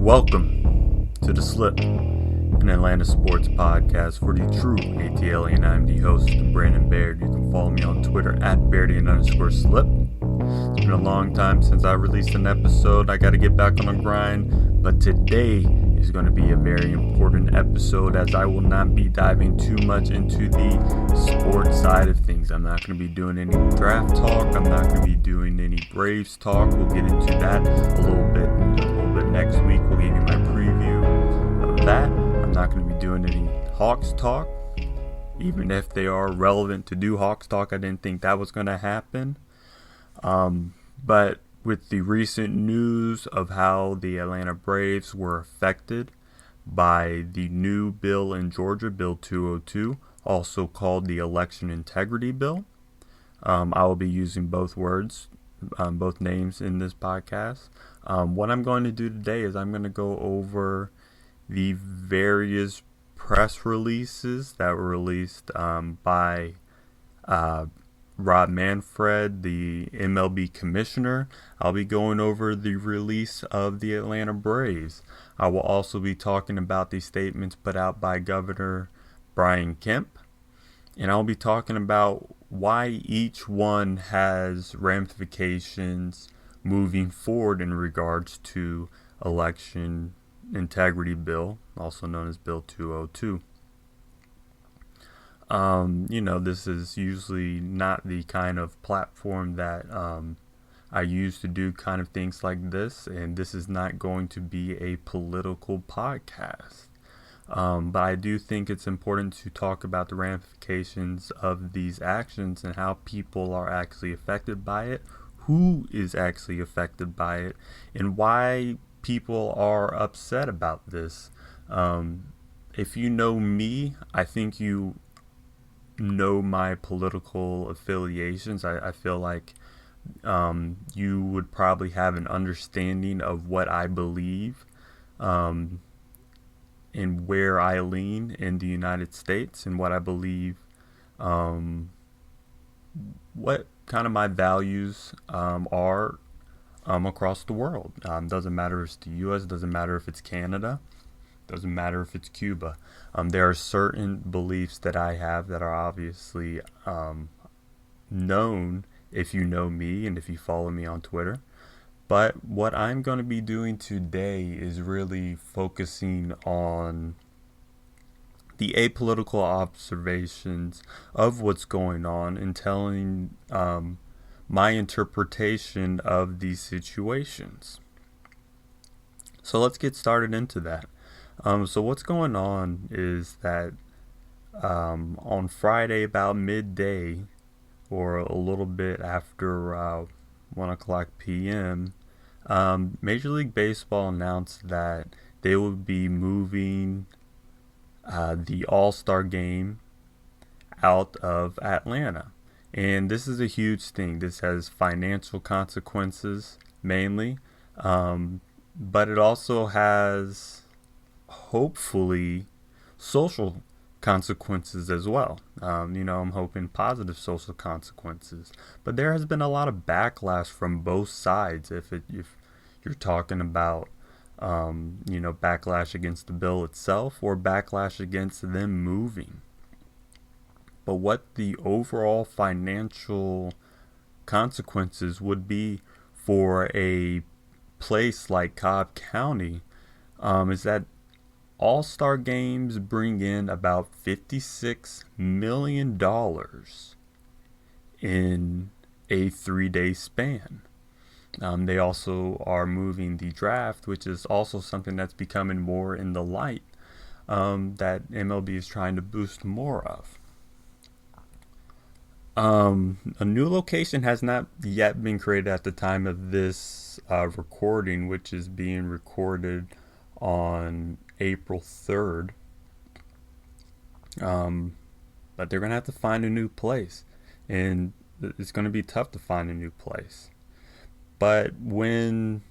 Welcome to The Slip, an Atlanta sports podcast for the true ATL, and I'm the host, Brandon Baird. You can follow me on Twitter at Bairdian_slip. It's been a long time since I released an episode. I got to get back on the grind, but today is going to be a very important episode as I will not be diving too much into the sports side of things. I'm not going to be doing any draft talk. I'm not going to be doing any Braves talk. We'll get into that a little bit next week. We'll give you my preview of that. I'm not going to be doing any Hawks talk. Even if they are relevant to do Hawks talk, I didn't think that was going to happen. But with the recent news of how the Atlanta Braves were affected by the new bill in Georgia, Bill 202, also called the Election Integrity Bill. I will be using both words, both names in this podcast. What I'm going to do today is I'm going to go over the various press releases that were released by Rob Manfred, the MLB commissioner. I'll be going over the release of the Atlanta Braves. I will also be talking about the statements put out by Governor Brian Kemp. And I'll be talking about why each one has ramifications moving forward in regards to election integrity bill, also known as Bill 202. This is usually not the kind of platform that I use to do kind of things like this, and this is not going to be a political podcast. But I do think it's important to talk about the ramifications of these actions and how people are actually affected by it, who is actually affected by it, and why people are upset about this. If you know me, I think you know my political affiliations. I feel like you would probably have an understanding of what I believe and where I lean in the United States and what I believe, what kind of my values are across the world. Doesn't matter if it's the U.S., doesn't matter if it's Canada, doesn't matter if it's Cuba. There are certain beliefs that I have that are obviously known if you know me and if you follow me on Twitter. But what I'm going to be doing today is really focusing on the apolitical observations of what's going on and telling my interpretation of these situations. So let's get started into that. So what's going on is that on Friday about midday or a little bit after 1 o'clock p.m., Major League Baseball announced that they would be moving the All-Star Game out of Atlanta. And this is a huge thing. This has financial consequences mainly, but it also has hopefully social consequences as well. I'm hoping positive social consequences. But there has been a lot of backlash from both sides. If you're talking about backlash against the bill itself or backlash against them moving. But what the overall financial consequences would be for a place like Cobb County is that All-Star games bring in about $56 million in a 3-day span. They also are moving the draft, which is also something that's becoming more in the light that MLB is trying to boost more of. A new location has not yet been created at the time of this recording, which is being recorded on April 3rd. But they're going to have to find a new place, and it's going to be tough to find a new place. But when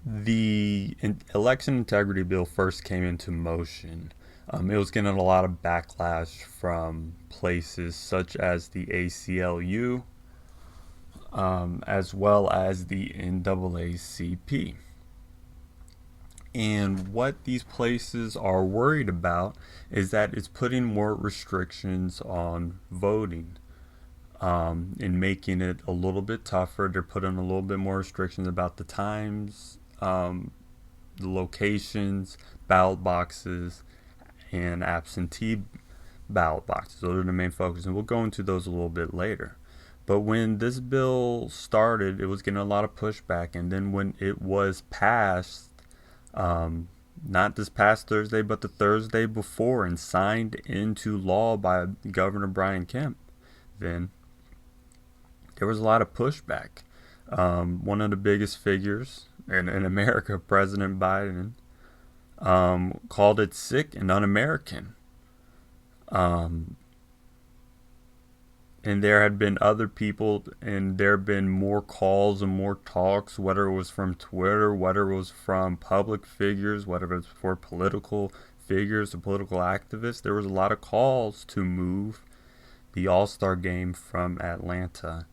the election integrity bill first came into motion, it was getting a lot of backlash from places such as the ACLU, as well as the NAACP. And what these places are worried about is that it's putting more restrictions on voting, and making it a little bit tougher. They're putting a little bit more restrictions about the times, the locations, ballot boxes, and absentee ballot boxes. Those are the main focus, and we'll go into those a little bit later. But when this bill started, it was getting a lot of pushback, and then when it was passed, not this past Thursday, but the Thursday before, and signed into law by Governor Brian Kemp, then there was a lot of pushback. One of the biggest figures in America, President Biden, called it sick and un-American. And there had been other people, and there had been more calls and more talks, whether it was from Twitter, whether it was from public figures, whether it was for political figures or political activists. There was a lot of calls to move the All-Star game from Atlanta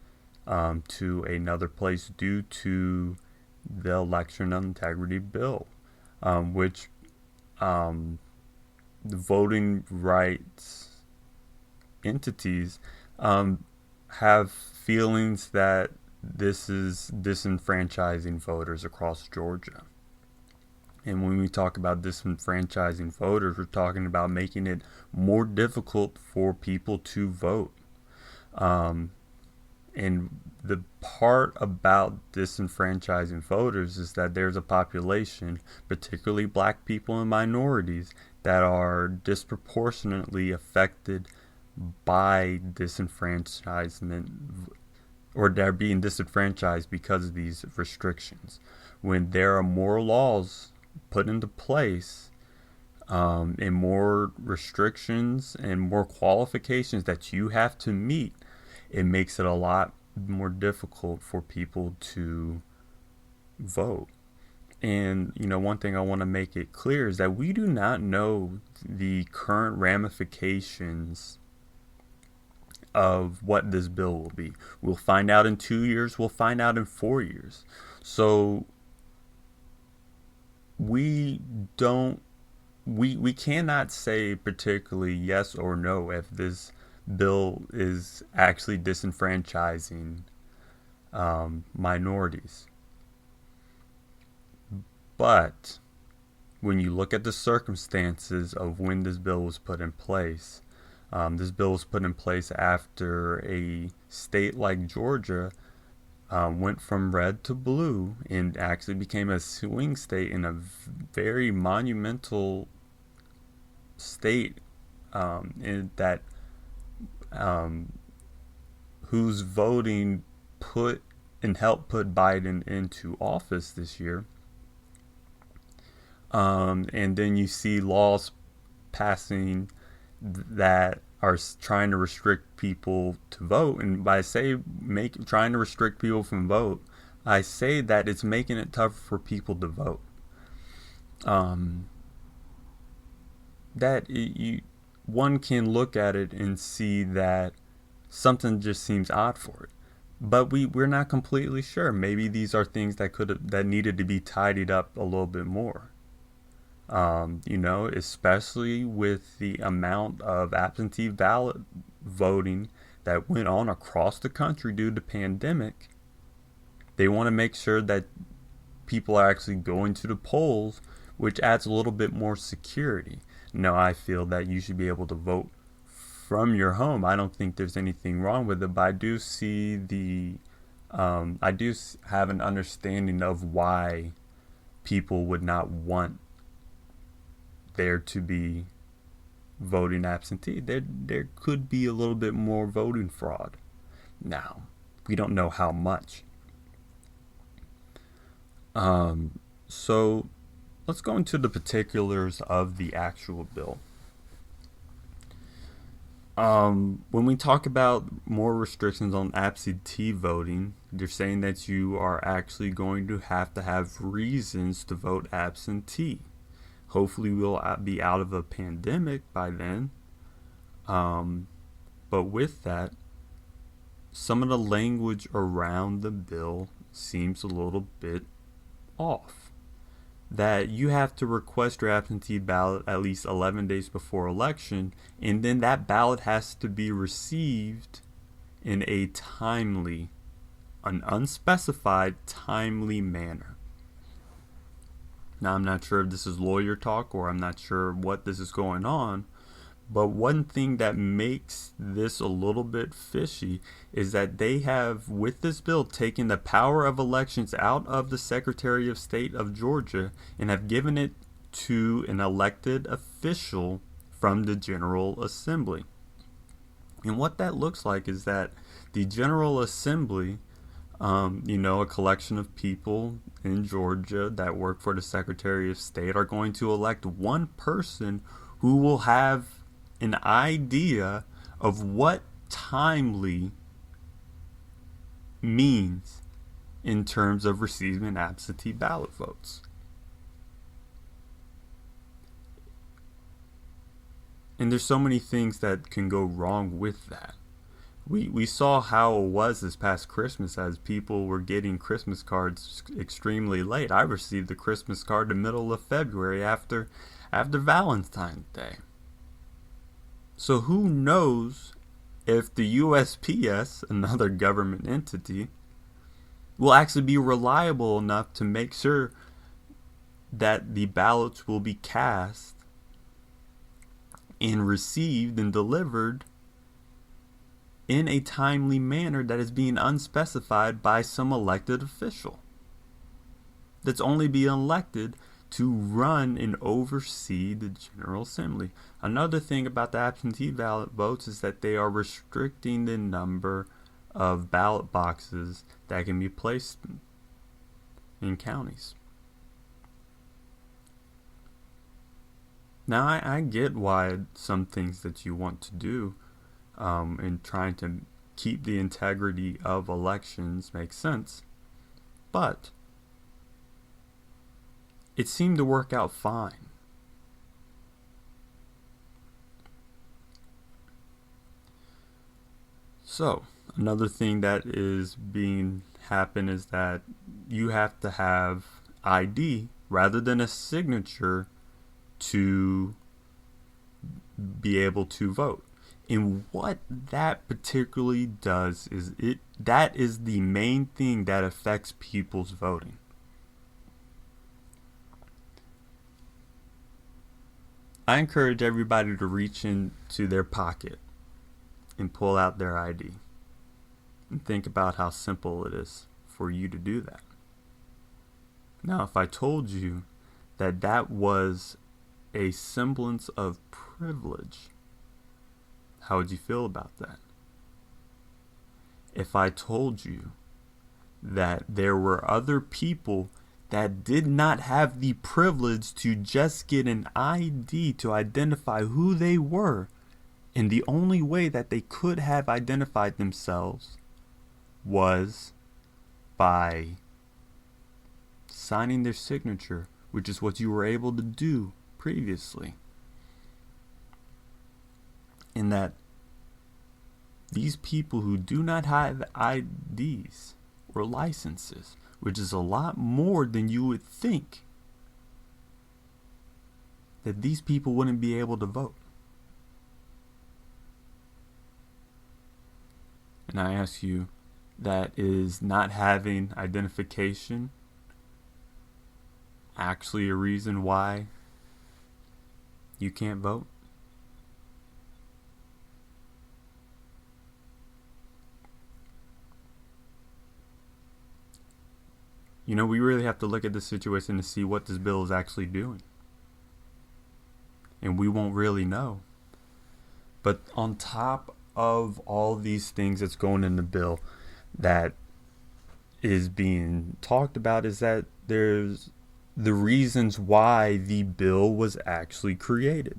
to another place due to the election integrity bill, which the voting rights entities have feelings that this is disenfranchising voters across Georgia. And when we talk about disenfranchising voters, we're talking about making it more difficult for people to vote. And the part about disenfranchising voters is that there's a population, particularly black people and minorities, that are disproportionately affected by disenfranchisement, or they're being disenfranchised because of these restrictions. When there are more laws put into place, and more restrictions and more qualifications that you have to meet, it makes it a lot more difficult for people to vote. And, one thing I want to make it clear is that we do not know the current ramifications of what this bill will be. We'll find out in 2 years, we'll find out in 4 years. So we cannot say particularly yes or no if this bill is actually disenfranchising minorities. But when you look at the circumstances of when this bill was put in place, this bill was put in place after a state like Georgia went from red to blue and actually became a swing state in a very monumental state, in that whose voting put and helped put Biden into office this year. And then you see laws passing that are trying to restrict people to vote. And by trying to restrict people from vote, I say that it's making it tougher for people to vote. One can look at it and see that something just seems odd for it. But we're not completely sure. Maybe these are things that needed to be tidied up a little bit more. Especially with the amount of absentee ballot voting that went on across the country due to the pandemic. They want to make sure that people are actually going to the polls, which adds a little bit more security. Now, I feel that you should be able to vote from your home. I don't think there's anything wrong with it, but I do see I do have an understanding of why people would not want there to be voting absentee. There could be a little bit more voting fraud. Now, we don't know how much. So let's go into the particulars of the actual bill. When we talk about more restrictions on absentee voting, they're saying that you are actually going to have reasons to vote absentee. Hopefully we'll be out of a pandemic by then. But with that, some of the language around the bill seems a little bit off. that you have to request your absentee ballot at least 11 days before election, and then that ballot has to be received in a timely, an unspecified timely manner. Now, I'm not sure if this is lawyer talk or I'm not sure what this is going on, but one thing that makes this a little bit fishy is that they have, with this bill, taken the power of elections out of the Secretary of State of Georgia and have given it to an elected official from the General Assembly. And what that looks like is that the General Assembly, a collection of people in Georgia that work for the Secretary of State, are going to elect one person who will have an idea of what timely means in terms of receiving absentee ballot votes. And there's so many things that can go wrong with that. We saw how it was this past Christmas as people were getting Christmas cards extremely late. I received the Christmas card the middle of February after Valentine's Day. So who knows if the USPS, another government entity, will actually be reliable enough to make sure that the ballots will be cast and received and delivered in a timely manner that is being unspecified by some elected official that's only being elected to run and oversee the General Assembly. Another thing about the absentee ballot votes is that they are restricting the number of ballot boxes that can be placed in counties. Now, I get why some things that you want to do in trying to keep the integrity of elections makes sense, but it seemed to work out fine. So, another thing that is being happen is that you have to have ID rather than a signature to be able to vote. And what that particularly does is that is the main thing that affects people's voting. I encourage everybody to reach into their pocket and pull out their ID and think about how simple it is for you to do that. Now, if I told you that that was a semblance of privilege, how would you feel about that? If I told you that there were other people that did not have the privilege to just get an ID to identify who they were, and the only way that they could have identified themselves was by signing their signature, which is what you were able to do previously. In that these people who do not have IDs or licenses, which is a lot more than you would think, that these people wouldn't be able to vote. And I ask you, that is not having identification actually a reason why you can't vote? We really have to look at the situation to see what this bill is actually doing. And we won't really know. But on top of all these things that's going in the bill that is being talked about is that there's the reasons why the bill was actually created.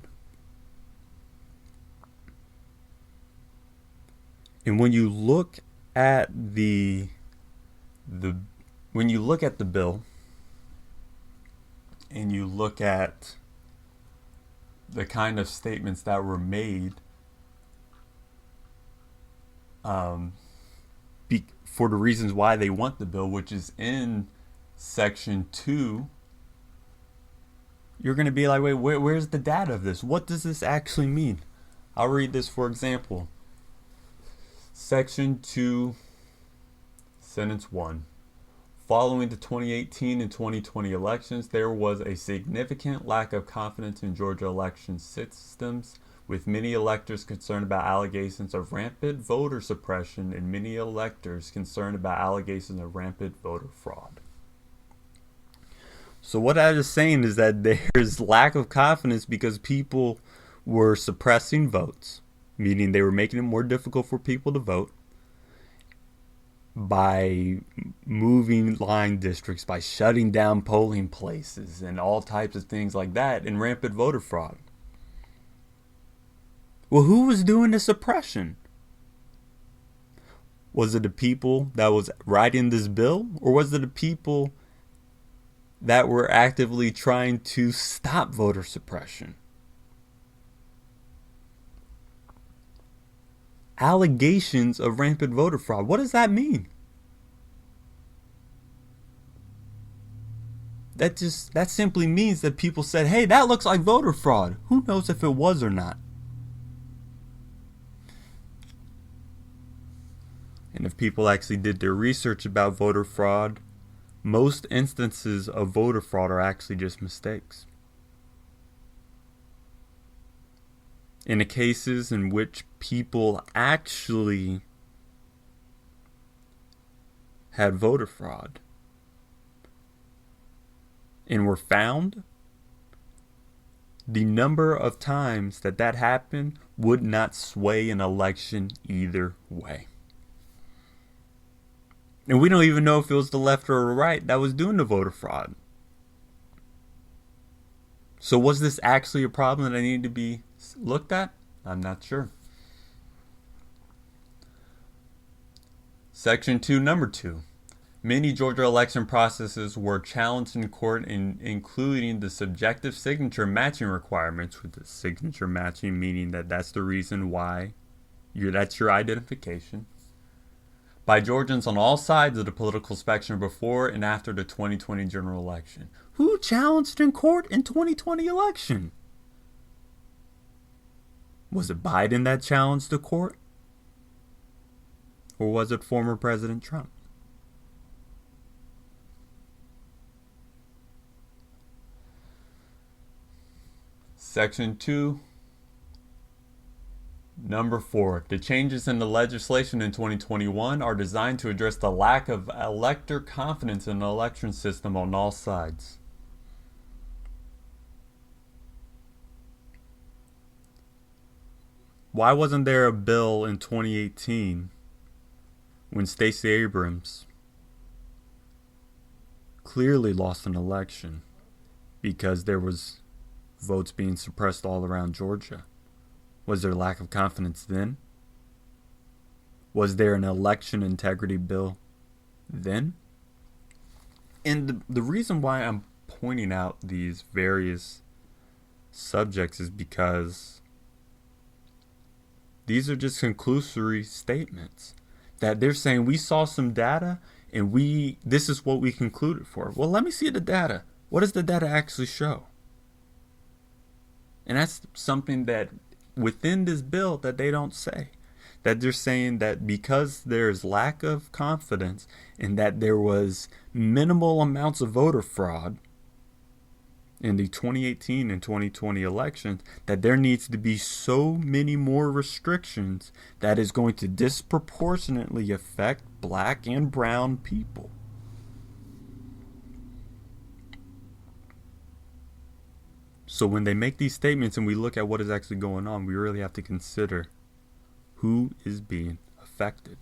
And when you look at the bill and you look at the kind of statements that were made for the reasons why they want the bill, which is in Section 2 you're going to be like, wait, where's the data of this? What does this actually mean? I'll read this for example. Section 2, Sentence 1. Following the 2018 and 2020 elections, there was a significant lack of confidence in Georgia election systems, with many electors concerned about allegations of rampant voter suppression and many electors concerned about allegations of rampant voter fraud. So what I was saying is that there's lack of confidence because people were suppressing votes, meaning they were making it more difficult for people to vote by moving line districts, by shutting down polling places and all types of things like that, and rampant voter fraud. Well, who was doing the suppression? Was it the people that was writing this bill, or was it the people that were actively trying to stop voter suppression? Allegations of rampant voter fraud. What does that mean? That simply means that people said, hey, that looks like voter fraud. Who knows if it was or not? And if people actually did their research about voter fraud, most instances of voter fraud are actually just mistakes. In the cases in which people actually had voter fraud and were found, the number of times that happened would not sway an election either way. And we don't even know if it was the left or the right that was doing the voter fraud. So was this actually a problem that needed to be looked at? I'm not sure. Section 2, number 2. Many Georgia election processes were challenged in court, including the subjective signature matching requirements, with the signature matching meaning that that's the reason why that's your identification, by Georgians on all sides of the political spectrum before and after the 2020 general election. Who challenged in court in 2020 election? Was it Biden that challenged the court? Or was it former President Trump? Section 2, number 4. The changes in the legislation in 2021 are designed to address the lack of elector confidence in the election system on all sides. Why wasn't there a bill in 2018 when Stacey Abrams clearly lost an election because there was votes being suppressed all around Georgia? Was there lack of confidence then? Was there an election integrity bill then? And the reason why I'm pointing out these various subjects is because these are just conclusory statements that they're saying we saw some data and this is what we concluded for. Well, let me see the data. What does the data actually show? And that's something that within this bill that they don't say. That they're saying that because there's lack of confidence and that there was minimal amounts of voter fraud in the 2018 and 2020 elections, that there needs to be so many more restrictions that is going to disproportionately affect black and brown people. So when they make these statements and we look at what is actually going on, we really have to consider who is being affected.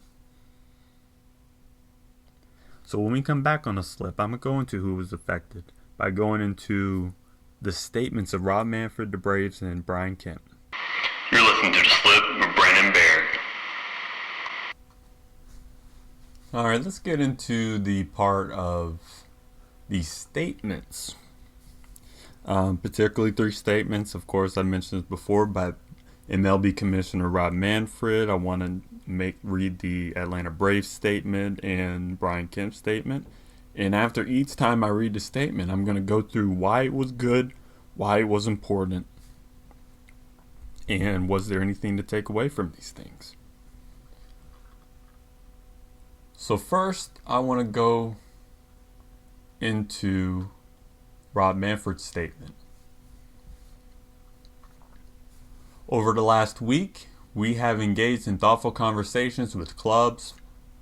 So when we come back on the slip, I'm going to go into who was affected by going into the statements of Rob Manfred, the Braves, and Brian Kemp. You're listening to The Slip with Brandon Baird. All right, let's get into the part of the statements. Particularly 3 statements. Of course, I mentioned this before, by MLB Commissioner Rob Manfred. I want to read the Atlanta Braves statement and Brian Kemp's statement. And after each time I read the statement, I'm going to go through why it was good, why it was important, and was there anything to take away from these things. So first, I want to go into Rob Manfred's statement. Over the last week, we have engaged in thoughtful conversations with clubs,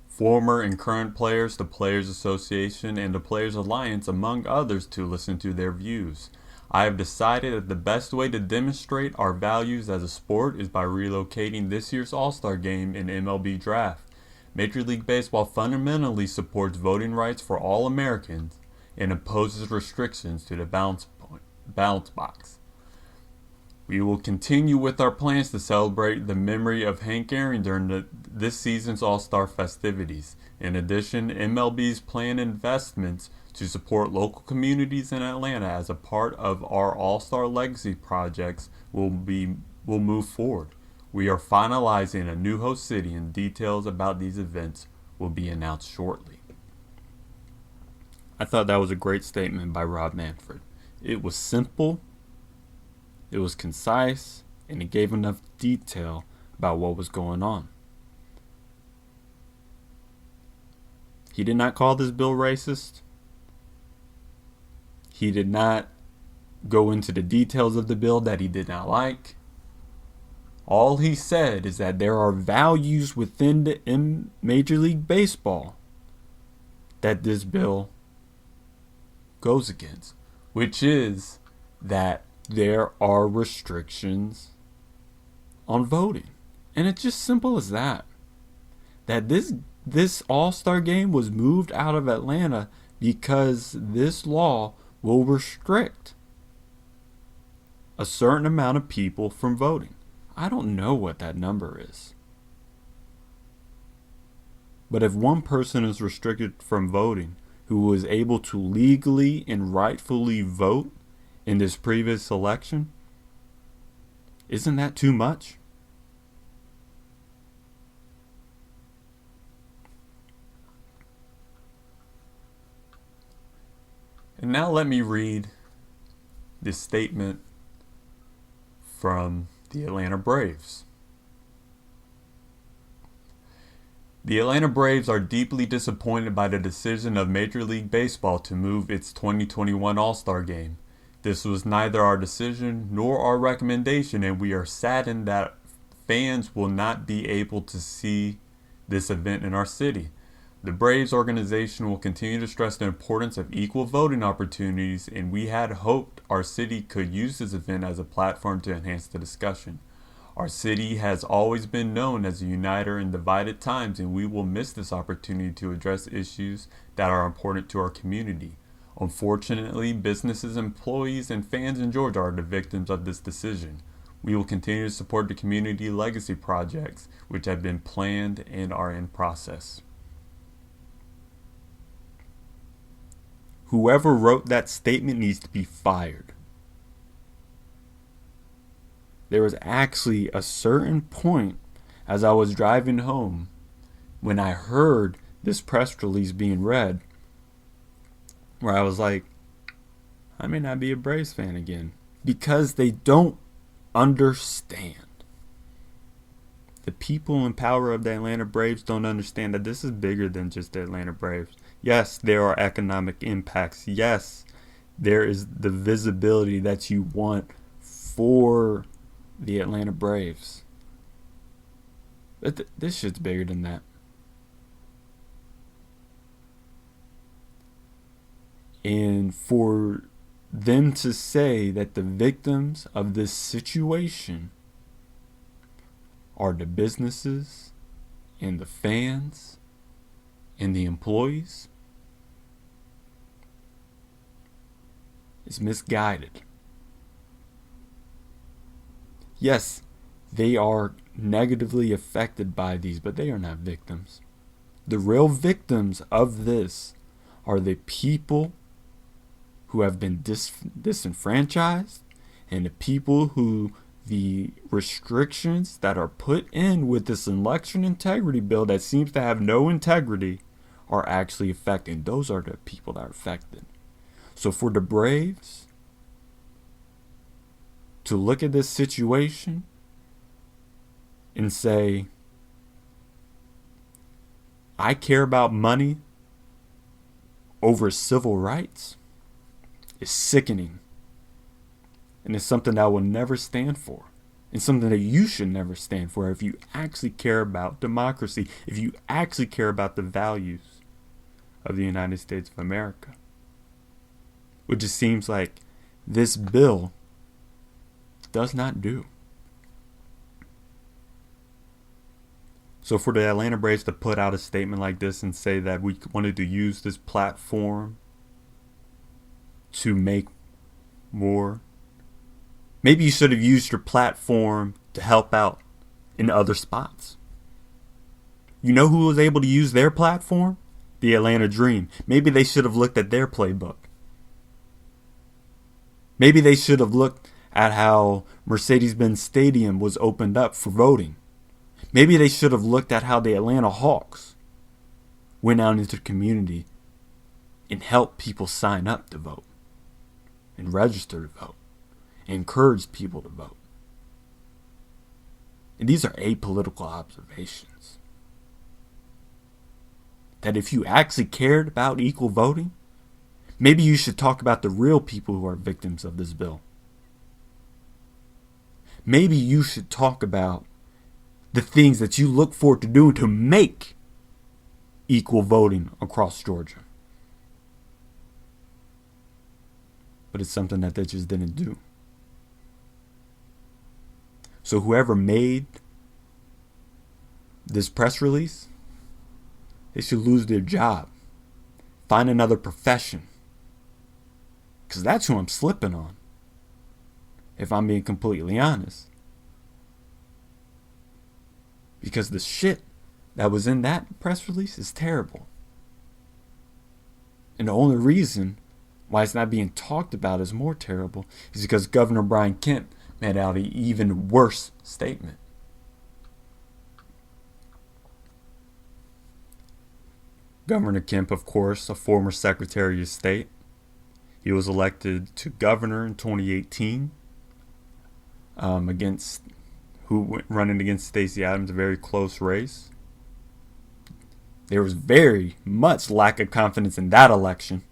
former and current players, the Players Association, and the Players Alliance, among others, to listen to their views. I have decided that the best way to demonstrate our values as a sport is by relocating this year's All-Star Game and MLB Draft. Major League Baseball fundamentally supports voting rights for all Americans and opposes restrictions to the balance box. We will continue with our plans to celebrate the memory of Hank Aaron during this season's All-Star festivities. In addition, MLB's planned investments to support local communities in Atlanta as a part of our All-Star Legacy projects will move forward. We are finalizing a new host city, and details about these events will be announced shortly. I thought that was a great statement by Rob Manfred. It was simple, it was concise, and it gave enough detail about what was going on. He did not call this bill racist. He did not go into the details of the bill that he did not like. All he said is that there are values within the Major League Baseball that this bill goes against, which is that there are restrictions on voting. And it's just simple as that. That this All-Star Game was moved out of Atlanta because this law will restrict a certain amount of people from voting. I don't know what that number is. But if one person is restricted from voting who was able to legally and rightfully vote in this previous election, isn't that too much? And now let me read this statement from the Atlanta Braves. The Atlanta Braves are deeply disappointed by the decision of Major League Baseball to move its 2021 All-Star Game. This was neither our decision nor our recommendation, and we are saddened that fans will not be able to see this event in our city. The Braves organization will continue to stress the importance of equal voting opportunities, and we had hoped our city could use this event as a platform to enhance the discussion. Our city has always been known as a uniter in divided times, and we will miss this opportunity to address issues that are important to our community. Unfortunately, businesses, employees, and fans in Georgia are the victims of this decision. We will continue to support the community legacy projects which have been planned and are in process. Whoever wrote that statement needs to be fired. There was actually a certain point as I was driving home when I heard this press release being read where I was like, I may not be a Braves fan again, because they don't understand. The people in power of the Atlanta Braves don't understand that this is bigger than just the Atlanta Braves. Yes, there are economic impacts. Yes, there is the visibility that you want for the Atlanta Braves. But this shit's bigger than that. And for them to say that the victims of this situation are the businesses and the fans and the employees is misguided. Yes, they are negatively affected by these, but they are not victims. The real victims of this are the people who have been disenfranchised, and the people who the restrictions that are put in with this election integrity bill that seems to have no integrity are actually affecting. Those are the people that are affected. So for the Braves to look at this situation and say, I care about money over civil rights is sickening. And it's something that I will never stand for. It's something that you should never stand for if you actually care about democracy, if you actually care about the values of the United States of America. Which just seems like this bill does not do. So for the Atlanta Braves to put out a statement like this and say that we wanted to use this platform to make more, maybe you should have used your platform to help out in other spots. You know who was able to use their platform? The Atlanta Dream. Maybe they should have looked at their playbook. Maybe they should have looked at how Mercedes-Benz Stadium was opened up for voting. Maybe they should have looked at how the Atlanta Hawks went out into the community and helped people sign up to vote and register to vote and encourage people to vote. And these are apolitical observations. That if you actually cared about equal voting, maybe you should talk about the real people who are victims of this bill. Maybe you should talk about the things that you look forward to doing to make equal voting across Georgia. But it's something that they just didn't do. So whoever made this press release, they should lose their job. Find another profession. Because that's who I'm slipping on. If I'm being completely honest. Because the shit that was in that press release is terrible. And the only reason why it's not being talked about as more terrible is because Governor Brian Kemp made out an even worse statement. Governor Kemp, of course, a former Secretary of State. He was elected to governor in 2018 running against Stacey Abrams, a very close race. There was very much lack of confidence in that election.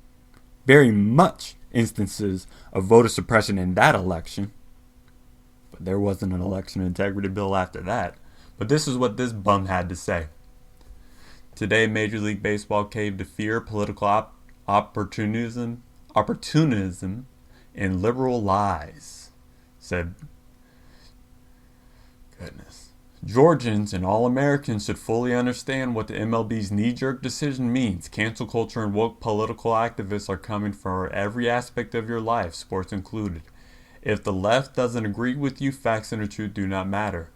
Very much instances of voter suppression in that election. But there wasn't an election integrity bill after that. But this is what this bum had to say. Today, Major League Baseball caved to fear, political opportunism, and liberal lies, said. Goodness. Georgians and all Americans should fully understand what the MLB's knee-jerk decision means. Cancel culture and woke political activists are coming for every aspect of your life, sports included. If the left doesn't agree with you, facts and the truth do not matter.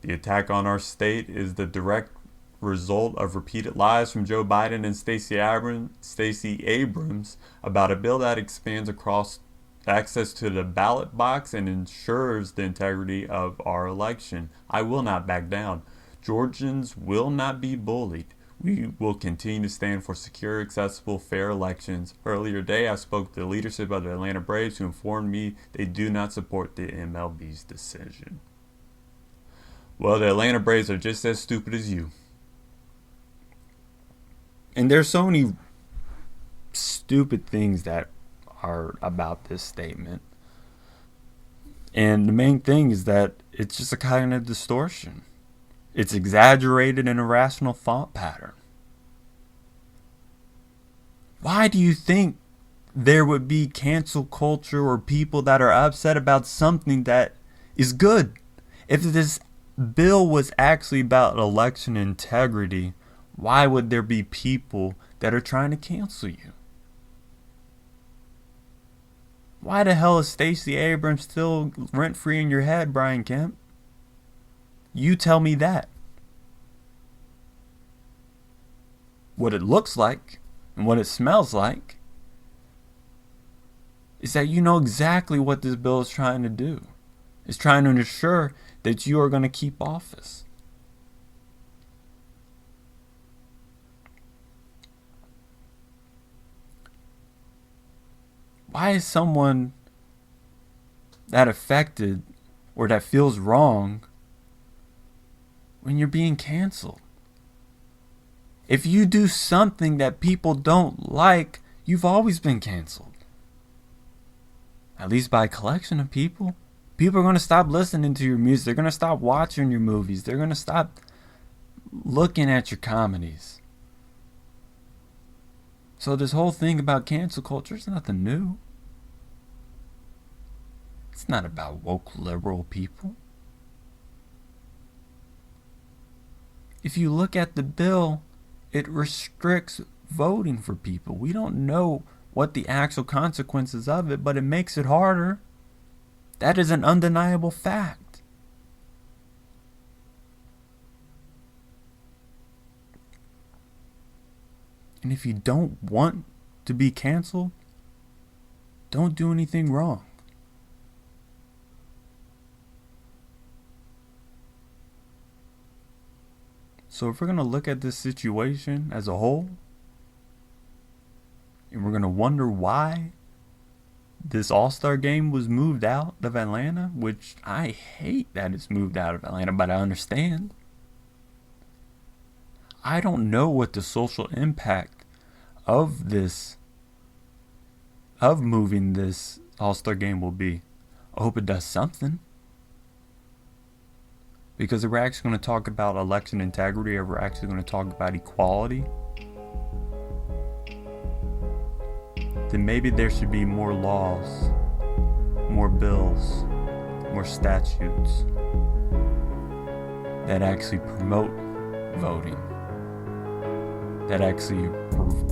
The attack on our state is the direct result of repeated lies from Joe Biden and Stacey Abrams about a bill that expands across access to the ballot box and ensures the integrity of our election. I will not back down. Georgians will not be bullied. We will continue to stand for secure, accessible, fair elections. Earlier today, I spoke to the leadership of the Atlanta Braves who informed me they do not support the MLB's decision. Well, the Atlanta Braves are just as stupid as you. And there's so many stupid things that are about this statement. And the main thing is that it's just a cognitive distortion. It's exaggerated and irrational thought pattern. Why do you think there would be cancel culture or people that are upset about something that is good? If this bill was actually about election integrity, why would there be people that are trying to cancel you? Why the hell is Stacey Abrams still rent-free in your head, Brian Kemp? You tell me that. What it looks like and what it smells like is that you know exactly what this bill is trying to do. It's trying to ensure that you are going to keep office. Why is someone that affected or that feels wrong when you're being canceled. If you do something that people don't like, you've always been canceled. At least by a collection of people. People are going to stop listening to your music. They're going to stop watching your movies. They're going to stop looking at your comedies. So this whole thing about cancel culture is nothing new. It's not about woke liberal people. If you look at the bill, it restricts voting for people. We don't know what the actual consequences of it, but it makes it harder. That is an undeniable fact. And if you don't want to be canceled, don't do anything wrong. So if we're going to look at this situation as a whole, and we're going to wonder why this All-Star game was moved out of Atlanta, which I hate that it's moved out of Atlanta, but I understand. I don't know what the social impact of moving this All-Star game will be. I hope it does something. Because if we're actually going to talk about election integrity, or we're actually going to talk about equality, then maybe there should be more laws, more bills, more statutes that actually promote voting, that actually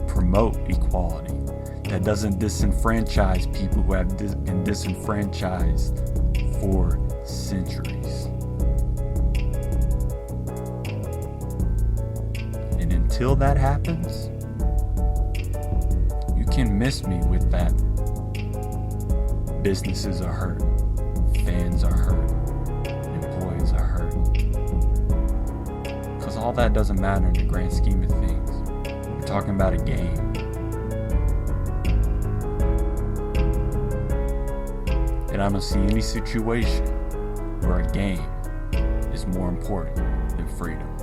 promote equality, that doesn't disenfranchise people who have been disenfranchised for centuries. And until that happens, you can miss me with that. Businesses are hurt, fans are hurt, employees are hurt. Because all that doesn't matter in the grand scheme of things. We're talking about a game. And I don't see any situation where a game is more important than freedom.